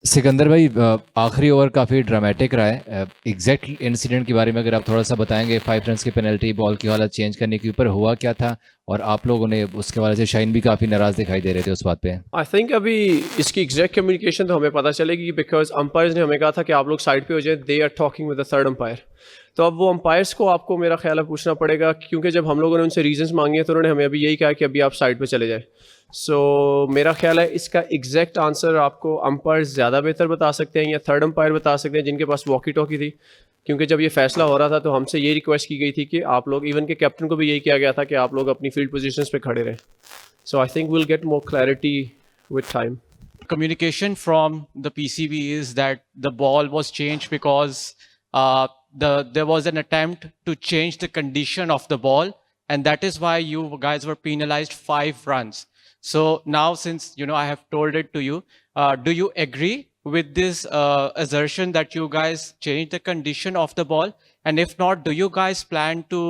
सिकंदर भाई, आखिरी ओवर काफ़ी ड्रामेटिक रहा है। एग्जैक्ट इंसिडेंट के बारे में अगर आप थोड़ा सा बताएंगे, 5 रन्स की पेनल्टी, बॉल की हालत चेंज करने के ऊपर हुआ क्या था? और आप लोगों ने उसके वजह से शाइन भी काफ़ी नाराज़ दिखाई दे रहे थे उस बात पे। आई थिंक अभी इसकी एग्जैक्ट कम्युनिकेशन तो हमें पता चलेगी बिकॉज अंपायर्स ने हमें कहा था कि आप लोग साइड पे हो जाए, they are talking with the third umpire. तो अब वो अंपायर्स को आपको मेरा ख्याल है पूछना पड़ेगा, क्योंकि जब हम लोगों ने उनसे रीजंस मांगे तो उन्होंने हमें अभी यही कहा कि अभी आप साइड पे चले जाए। सो मेरा ख्याल है इसका एग्जैक्ट आंसर आपको अंपायर्स ज़्यादा बेहतर बता सकते हैं या थर्ड अंपायर बता सकते हैं जिनके पास वॉकी टॉकी थी। क्योंकि जब ये फैसला हो रहा था तो हमसे ये रिक्वेस्ट की गई थी कि आप लोग, इवन के कैप्टन को भी यही किया गया था कि आप लोग अपनी फील्ड पोजीशंस पे खड़े रहें। So I think will get more clarity with time. Communication from the PCB is that the ball was changed because there was an attempt to change the condition of the ball, and that is why you guys were penalized 5 runs. So now, since I have told it to you, do you agree with this assertion that you guys changed the condition of the ball? And if not, do you guys plan to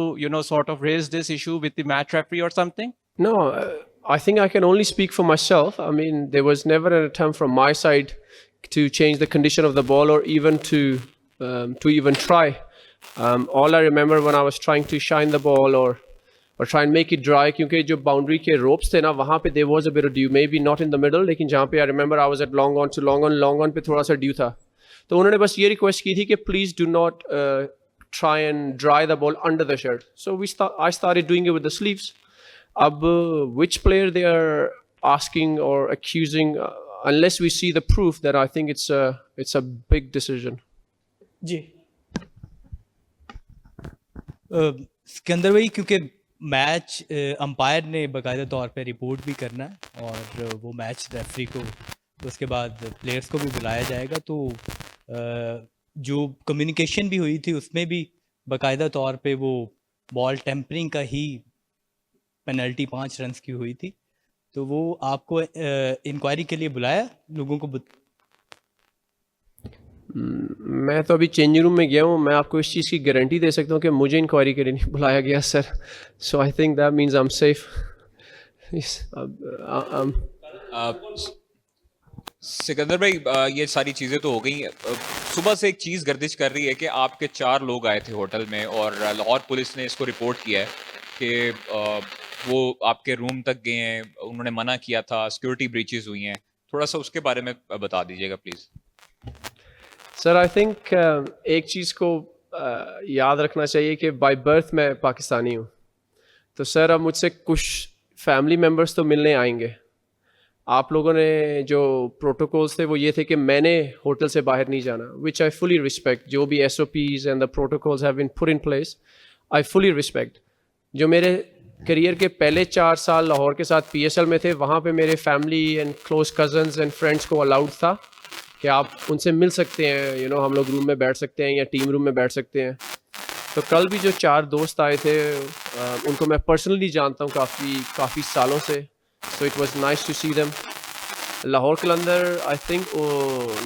sort of raise this issue with the match referee or something? No, I think I can only speak for myself. I mean, there was never an attempt from my side to change the condition of the ball or even to even try. All I remember when I was trying to shine the ball or try and make it dry, क्योंकि जो boundary के ropes थे ना वहाँ पे there was a bit of dew, maybe not in the middle, लेकिन जहाँ पे I remember I was at long on पे थोड़ा सा dew था। तो उन्होंने बस ये request की थी कि please do not try and dry the ball under the shirt. So I started doing it with the sleeves. Ab, which player they are asking or accusing, unless we see the proof, that I think it's a big decision. जी सिकंदर भाई, क्योंकि match umpire ने बाकायदा तौर पे report भी करना है और वो मैच रेफरी को, तो उसके बाद प्लेयर्स को भी बुलाया जाएगा। तो जो कम्युनिकेशन भी हुई थी उसमें भी बाकायदा तौर पे वो बॉल टेम्परिंग का ही पेनल्टी 5 रन्स की हुई थी। तो वो आपको इंक्वायरी के लिए बुलाया लोगों को मैं तो अभी चेंजिंग रूम में गया हूँ, मैं आपको इस चीज़ की गारंटी दे सकता हूँ कि मुझे इंक्वायरी के लिए नहीं बुलाया गया sir. So I think that means I am safe. Sikandar भाई, ये सारी चीज़ें तो हो गई। सुबह से एक चीज़ गर्दिश कर रही है कि आपके 4 लोग आए थे होटल में और लाहौर पुलिस ने इसको रिपोर्ट किया है कि वो आपके रूम तक गए हैं, उन्होंने मना किया था, सिक्योरिटी ब्रीचेस हुई हैं। थोड़ा सा उसके बारे में बता दीजिएगा प्लीज़। सर आई थिंक एक चीज़ को याद रखना चाहिए कि बाय बर्थ मैं पाकिस्तानी हूँ। तो सर अब मुझसे कुछ फैमिली मेम्बर्स तो मिलने आएंगे। आप लोगों ने जो प्रोटोकॉल्स थे वो ये थे कि मैंने होटल से बाहर नहीं जाना, विच आई फुली रिस्पेक्ट। जो भी SOPs and the protocols have been put in place, I fully respect. जो मेरे करियर के पहले 4 साल लाहौर के साथ PSL में थे, वहाँ पे मेरे family and close cousins and friends को अलाउड था कि आप उनसे मिल सकते हैं, हम लोग रूम में बैठ सकते हैं या टीम रूम में बैठ सकते हैं। तो कल भी जो 4 दोस्त आए थे उनको मैं पर्सनली जानता हूँ काफ़ी सालों से। So it was nice to see them. Lahore Qalandar I think,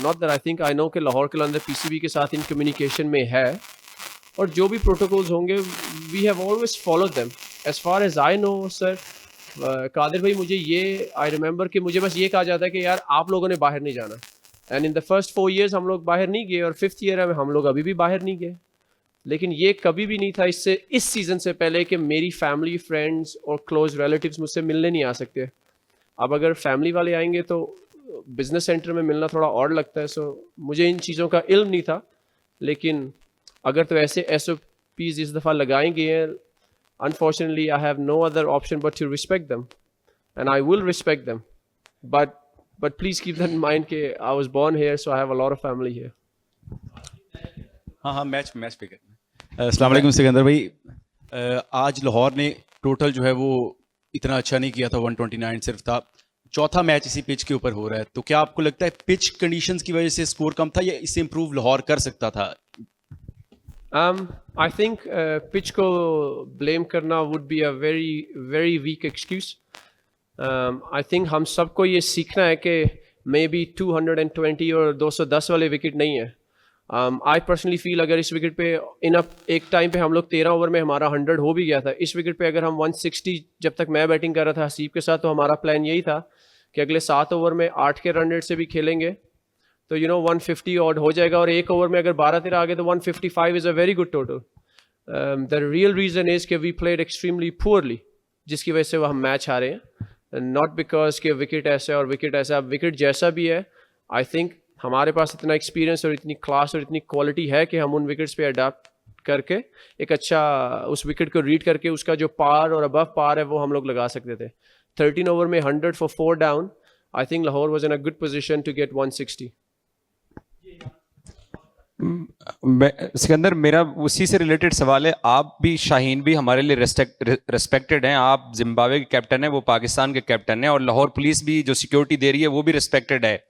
not that I think, I know कि लाहौर कलंदर PCB के साथ इन कम्युनिकेशन में है और जो भी प्रोटोकॉल्स होंगे we have always followed them as far as I know. Sir Qadir भाई, मुझे ये आई रिमेंबर कि मुझे बस ये कहा जाता है कि यार आप लोगों ने बाहर नहीं जाना, and in the first 4 years हम लोग बाहर नहीं गए और 5th year में हम लोग अभी भी बाहर नहीं गए। लेकिन ये कभी भी नहीं था इस सीज़न से पहले कि मेरी फैमिली, फ्रेंड्स और क्लोज रिलेटिव्स मुझसे मिलने नहीं आ सकते। अब अगर फैमिली वाले आएंगे तो बिजनेस सेंटर में मिलना थोड़ा और लगता है। सो मुझे इन चीज़ों का इल्म नहीं था, लेकिन अगर तो ऐसे SOPs इस दफ़ा लगाए गए हैं, unfortunately I have no other option but to respect them and I will respect them. But please keep that in mind कि I was born here, so I have a lot of family here. हाँ, match पे करना। अस्सलाम वालेकुम सिकंदर भाई, आज लाहौर ने total जो है वो इतना अच्छा नहीं किया था, 129 सिर्फ था। चौथा मैच इसी पिच के ऊपर हो रहा है, तो क्या आपको लगता है पिच कंडीशंस की वजह से स्कोर कम था या इससे इम्प्रूव लाहौर कर सकता था? आई थिंक पिच को ब्लेम करना would be a very very weak excuse. I think हम सबको ये सीखना है कि मे बी 220 और 210 वाले विकेट नहीं है। आई पर्सनली फील अगर इस विकेट पे एक टाइम पे हम लोग 13 ओवर में हमारा 100 हो भी गया था, इस विकेट पे अगर हम 160, जब तक मैं बैटिंग कर रहा था हसीब के साथ, तो हमारा प्लान यही था कि अगले 7 ओवर में 8 के रन रेट से भी खेलेंगे तो 150 ऑड हो जाएगा, और एक ओवर में अगर 12-13 आ गए तो 155 is a very good total. The real reason is कि वी प्लेड एक्सट्रीमली पुअरली, जिसकी वजह से वो हम मैच हारे हैं. नॉट बिकॉज के विकेट ऐसा और विकेट ऐसा. विकेट जैसा भी है, आई थिंक हमारे पास इतना एक्सपीरियंस और इतनी क्लास और इतनी क्वालिटी है कि हम उन विकेट्स पे अडाप्ट करके एक अच्छा उस विकेट को रीड करके उसका जो पार और अबव पार है वो हम लोग लगा सकते थे. 13 ओवर में 100 for 4 down. I think Lahore was in a good position to get 160. Sikandar, मेरा उसी से रिलेटेड सवाल है. आप भी, शाहीन भी हमारे लिए रिस्पेक्टेड हैं. आप जिम्बाब्वे के कैप्टन हैं, वो पाकिस्तान के कैप्टन हैं, और लाहौर पुलिस भी जो सिक्योरिटी दे रही है वो भी रिस्पेक्टेड है.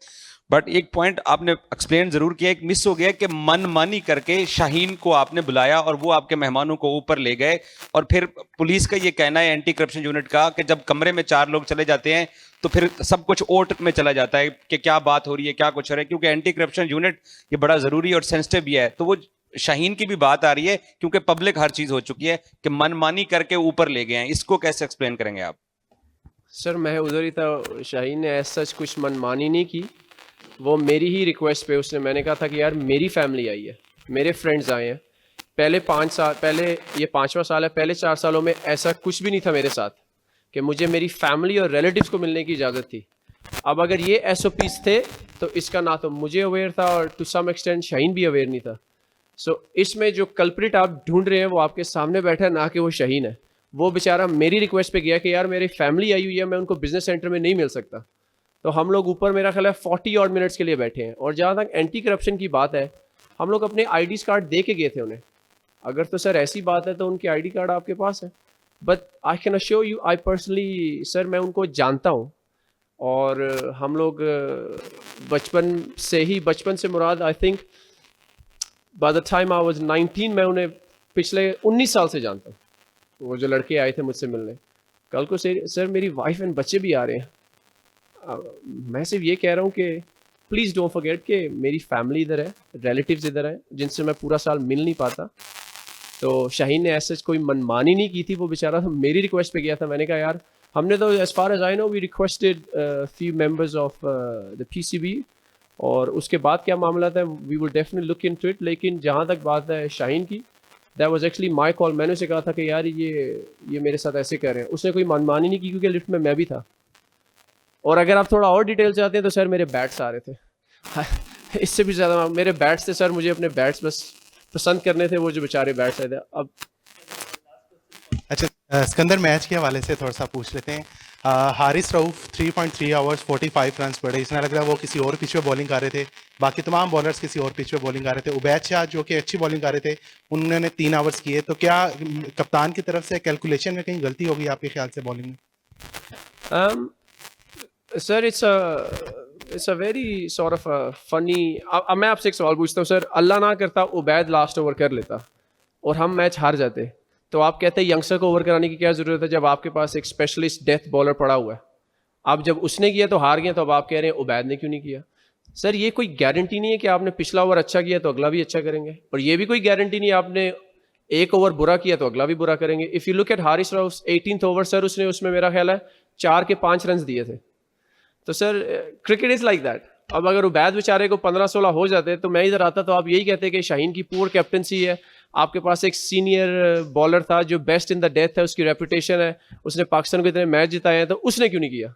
बट एक पॉइंट आपने एक्सप्लेन जरूर किया, एक मिस हो गया कि मनमानी करके शाहीन को आपने बुलाया और वो आपके मेहमानों को ऊपर ले गए. और फिर पुलिस का ये कहना है, एंटी करप्शन यूनिट का, कि जब कमरे में 4 लोग चले जाते हैं तो फिर सब कुछ ओट में चला जाता है कि क्या बात हो रही है, क्या कुछ हो रहा है, क्योंकि एंटी करप्शन यूनिट ये बड़ा जरूरी और सेंसिटिव भी है. तो वो शाहीन की भी बात आ रही है, क्योंकि पब्लिक हर चीज हो चुकी है कि मनमानी करके ऊपर ले गए हैं. इसको कैसे एक्सप्लेन करेंगे आप? सर मैं उधर ही था. शाहीन ने ऐसा कुछ मनमानी नहीं की, वो मेरी ही रिक्वेस्ट पे उसने, मैंने कहा था कि यार मेरी फैमिली आई है, मेरे फ्रेंड्स आए हैं. पहले 5 साल पहले, ये 5वां साल है, पहले 4 सालों में ऐसा कुछ भी नहीं था मेरे साथ कि मुझे मेरी फैमिली और रिलेटिव्स को मिलने की इजाज़त थी. अब अगर ये SOPs थे तो इसका ना तो मुझे अवेयर था और टू सम एक्सटेंट शाहीन भी अवेयर नहीं था. सो इसमें जो कल्प्रिट आप ढूंढ रहे हैं वो आपके सामने बैठा है, ना कि वो शाहीन है. वो बेचारा मेरी रिक्वेस्ट पे गया कि यार मेरी फैमिली आई हुई है, मैं उनको बिजनेस सेंटर में नहीं मिल सकता. तो हम लोग ऊपर मेरा ख्याल है 40 ऑड मिनट्स के लिए बैठे हैं. और जहाँ तक एंटी करप्शन की बात है, हम लोग अपने IDs कार्ड दे के गए थे उन्हें. अगर तो सर ऐसी बात है तो उनके ID कार्ड आपके पास है. But I can assure you, I personally sir मैं उनको जानता हूँ, और हम लोग बचपन से Murad, I think by the time I was 19 मैं उन्हें पिछले 19 साल से जानता हूँ. वो जो लड़के आए थे मुझसे मिलने, कल को सर मेरी वाइफ एंड बच्चे भी आ रहे हैं. मैं सिर्फ ये कह रहा हूँ कि प्लीज़ डोंट फॉरगेट कि मेरी फैमिली इधर है, रिलेटिव्स इधर हैं, जिनसे मैं पूरा साल मिल नहीं पाता. तो शाहीन ने ऐसे कोई मनमानी नहीं की थी. वो बेचारा तो मेरी रिक्वेस्ट पे गया था. मैंने कहा यार हमने तो as far as I know we requested few members of the PCB, और उसके बाद क्या मामला था we will definitely look into it. लेकिन जहाँ तक बात है शाहीन की, that was actually my call. मैंने उसे कहा था कि यार ये मेरे साथ ऐसे कर रहे हैं. उसने कोई मनमानी नहीं की क्योंकि लिफ्ट में मैं भी था. और अगर आप थोड़ा और डिटेल चाहते हैं तो सर मेरे बैट्स आ रहे थे. इससे भी ज़्यादा मेरे बैट्स थे सर. मुझे अपने बैट्स बस पसंद करने थे, वो जो बेचारे बैट्स आए थे. अब अच्छा सिकंदर, मैच के हवाले से थोड़ा सा पूछ लेते हैं. हारिस रऊफ 3.3 आवर्स 45 रन पड़े. इसमें लग रहा है वो किसी और पिच पे बॉलिंग कर रहे थे, बाकी तमाम बॉलर्स किसी और पिच पे बॉलिंग कर रहे थे. उबैद शाह जो कि अच्छी बॉलिंग कर रहे थे, उन्होंने 3 आवर्स किए. तो क्या कप्तान की तरफ से कैलकुलेशन में कहीं गलती होगी आपके ख्याल से बॉलिंग में? Sir it's a very sort of funny. अब मैं आपसे एक सवाल पूछता हूँ सर. अल्लाह ना करता उबैद लास्ट ओवर कर लेता और हम मैच हार जाते, तो आप कहते हैं यंगस्टर को ओवर कराने की क्या ज़रूरत है जब आपके पास एक स्पेशलिस्ट डेथ बॉलर पड़ा हुआ है. आप जब उसने किया तो हार गए, तो अब आप कह रहे हैं उबैद ने क्यों नहीं किया. सर ये कोई गारंटी नहीं है कि आपने पिछला ओवर अच्छा किया तो अगला भी अच्छा करेंगे, और ये भी कोई गारंटी नहीं है आपने एक ओवर बुरा किया तो अगला भी बुरा करेंगे. If you look at Haris Rauf 18th over sir, उसने उसमें मेरा ख्याल है 4 के 5 रन दिए थे. तो sir cricket is like that. अब अगर उबैद बेचारे को 15-16 हो जाते तो मैं इधर आता तो आप यही कहते कि शाहीन की पूर कैप्टनसी है. आपके पास एक सीनियर बॉलर था जो बेस्ट इन द डेथ है, उसकी रेपुटेशन है, उसने पाकिस्तान को इतने मैच जिताए हैं, तो उसने क्यों नहीं किया.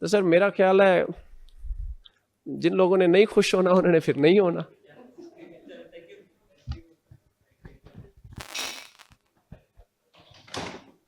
तो सर मेरा ख्याल है जिन लोगों ने नहीं खुश होना उन्होंने फिर नहीं होना.